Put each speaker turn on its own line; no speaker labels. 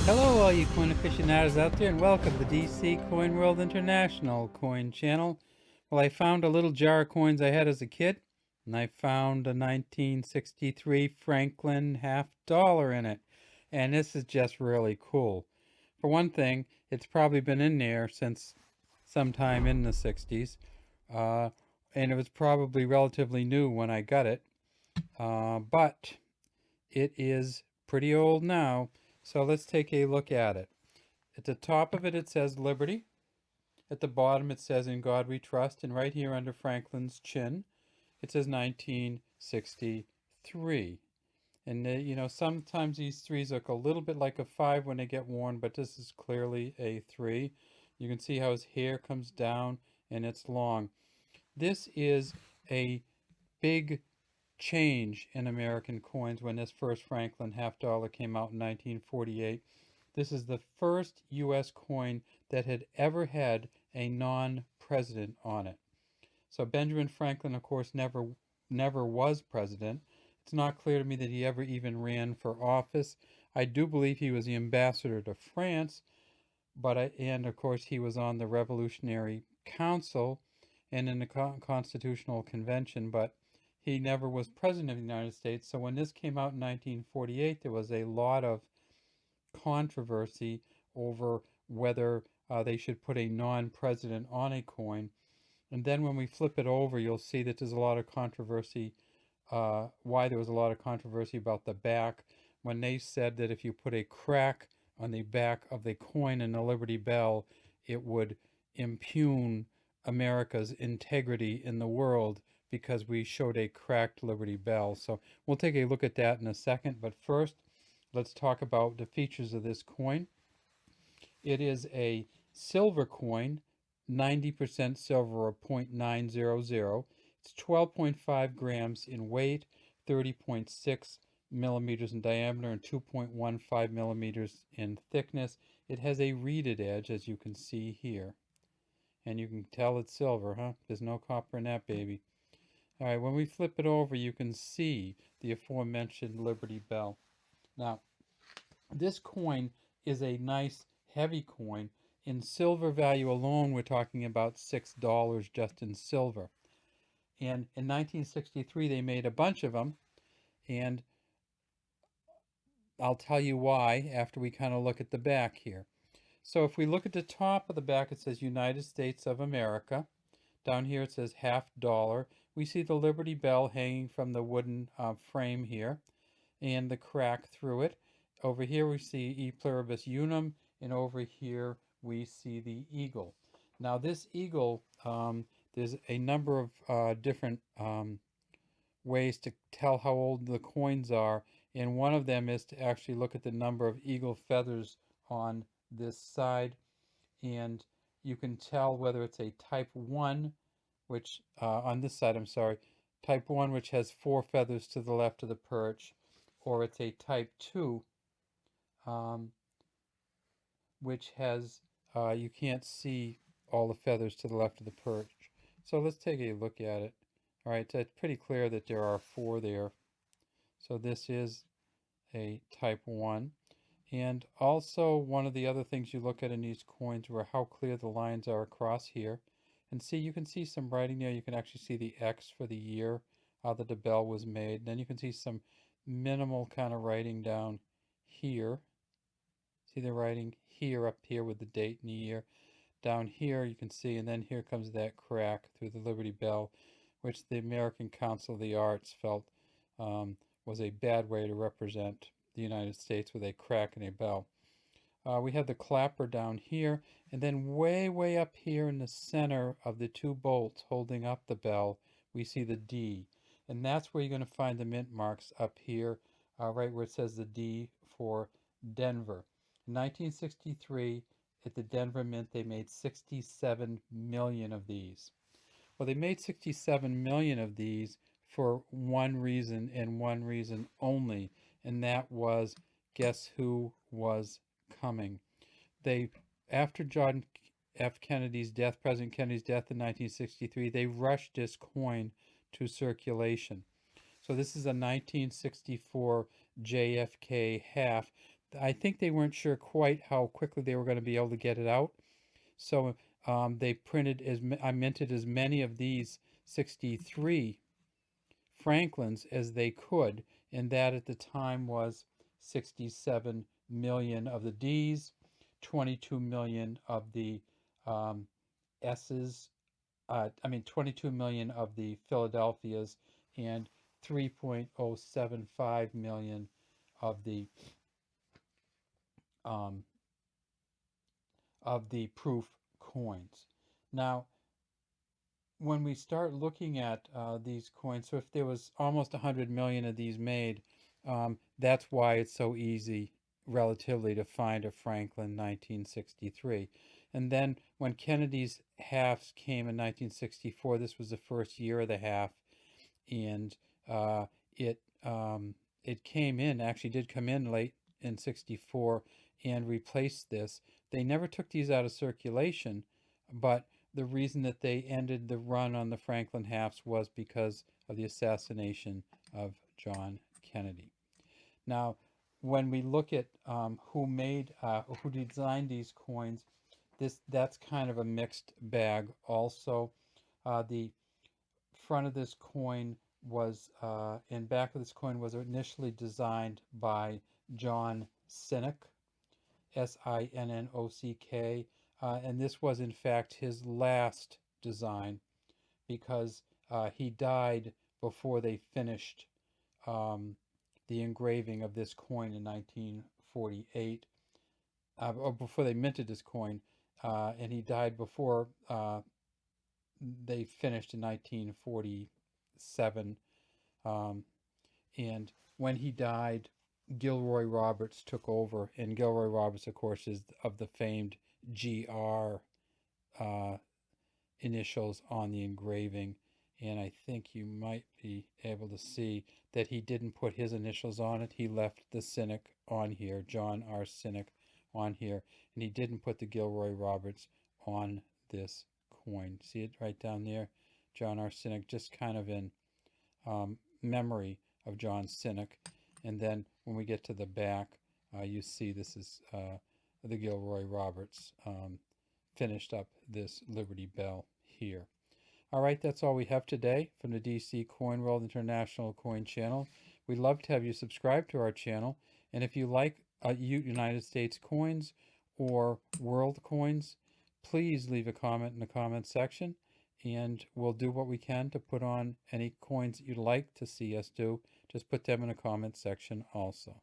Hello, all you coin aficionados out there, and welcome to DC Coin World International Coin Channel. Well, I found a little jar of coins I had as a kid, and I found a 1963 Franklin half dollar in it. And this is just really cool. For one thing, it's probably been in there since sometime in the 60s, uh, and it was probably relatively new when I got it, but it is pretty old now. So let's take a look at it. At the top of it, it says Liberty. At the bottom, it says In God We Trust. And right here under Franklin's chin, it says 1963. And sometimes these threes look a little bit like a five when they get worn, but this is clearly a three. You can see how his hair comes down and it's long. This is a big change in American coins when this first Franklin half dollar came out in 1948. This is the first U.S. coin that had ever had a non-president on it. So Benjamin Franklin, of course, never was president. It's not clear to me that he ever even ran for office. I do believe he was the ambassador to France, and of course he was on the Revolutionary Council and in the Constitutional Convention, but he never was president of the United States. So when this came out in 1948, there was a lot of controversy over whether they should put a non-president on a coin. And then when we flip it over, you'll see that there's a lot of controversy, why there was a lot of controversy about the back, when they said that if you put a crack on the back of the coin in the Liberty Bell, it would impugn America's integrity in the world because we showed a cracked Liberty Bell. So we'll take a look at that in a second. But first, let's talk about the features of this coin. It is a silver coin, 90% silver or 0.900. It's 12.5 grams in weight, 30.6 millimeters in diameter, and 2.15 millimeters in thickness. It has a reeded edge, as you can see here. And you can tell it's silver, huh? There's no copper in that baby. All right, when we flip it over, you can see the aforementioned Liberty Bell. Now, this coin is a nice heavy coin. In silver value alone, we're talking about $6 just in silver. And in 1963, they made a bunch of them, and I'll tell you why after we kind of look at the back here. So if we look at the top of the back, it says United States of America. Down here it says half dollar. We see the Liberty Bell hanging from the wooden frame here and the crack through it. Over here we see E pluribus unum, and over here we see the eagle. Now this eagle, there's a number of different ways to tell how old the coins are, and one of them is to actually look at the number of eagle feathers on this side, and you can tell whether it's a type 1, which on this side, I'm sorry, type 1, which has 4 feathers to the left of the perch, or it's a type 2, um, which has, you can't see all the feathers to the left of the perch. So let's take a look at it. All right, so it's pretty clear that there are 4 there. So this is a type 1. And also one of the other things you look at in these coins are how clear the lines are across here. And see, you can see some writing there. You can actually see the X for the year that the bell was made. Then you can see some minimal kind of writing down here. See the writing here, up here with the date and the year. Down here you can see, and then here comes that crack through the Liberty Bell, which the American Council of the Arts felt was a bad way to represent the United States with a crack in a bell. We have the clapper down here, and then way up here in the center of the 2 bolts holding up the bell, we see the D. And that's where you're going to find the mint marks up here, right where it says the D for Denver. In 1963, at the Denver Mint, they made 67 million of these. Well, they made 67 million of these for one reason and one reason only, and that was, guess who was coming? They, after John F. Kennedy's death, President Kennedy's death in 1963, they rushed this coin to circulation. So this is a 1964 JFK half. I think they weren't sure quite how quickly they were going to be able to get it out. So they minted as many of these 63 Franklins as they could, and that at the time was 67 million of the D's, 22 million of the um, S's, 22 million of the Philadelphias, and 3.075 million of the um, proof coins. Now, when we start looking at these coins, so if there was almost 100 million of these made, that's why it's so easy relatively to find a Franklin 1963. And then when Kennedy's halves came in 1964, this was the first year of the half, and uh, it it came in, actually did come in late in 64 and replaced this. They never took these out of circulation, but the reason that they ended the run on the Franklin halves was because of the assassination of John Kennedy. Now, when we look at who designed these coins, that's kind of a mixed bag. Also, the front of this coin was and back of this coin was initially designed by John Sinnock, Sinnock, and this was in fact his last design because he died before they finished the engraving of this coin in 1948, or before they minted this coin, and he died before they finished in 1947. Um, and when he died, Gilroy Roberts took over, and Gilroy Roberts, of course, is of the famed GR uh, initials on the engraving. And I think you might be able to see that he didn't put his initials on it. He left the Sinnock on here, John R. Sinnock on here, and he didn't put the Gilroy Roberts on this coin. See it right down there? John R. Sinnock, just kind of in memory of John Sinnock. And then when we get to the back, you see this is the Gilroy Roberts finished up this Liberty Bell here. All right, that's all we have today from the DC Coin World International Coin Channel. We'd love to have you subscribe to our channel. And if you like United States coins or world coins, please leave a comment in the comment section, and we'll do what we can to put on any coins that you'd like to see us do. Just put them in the comment section also.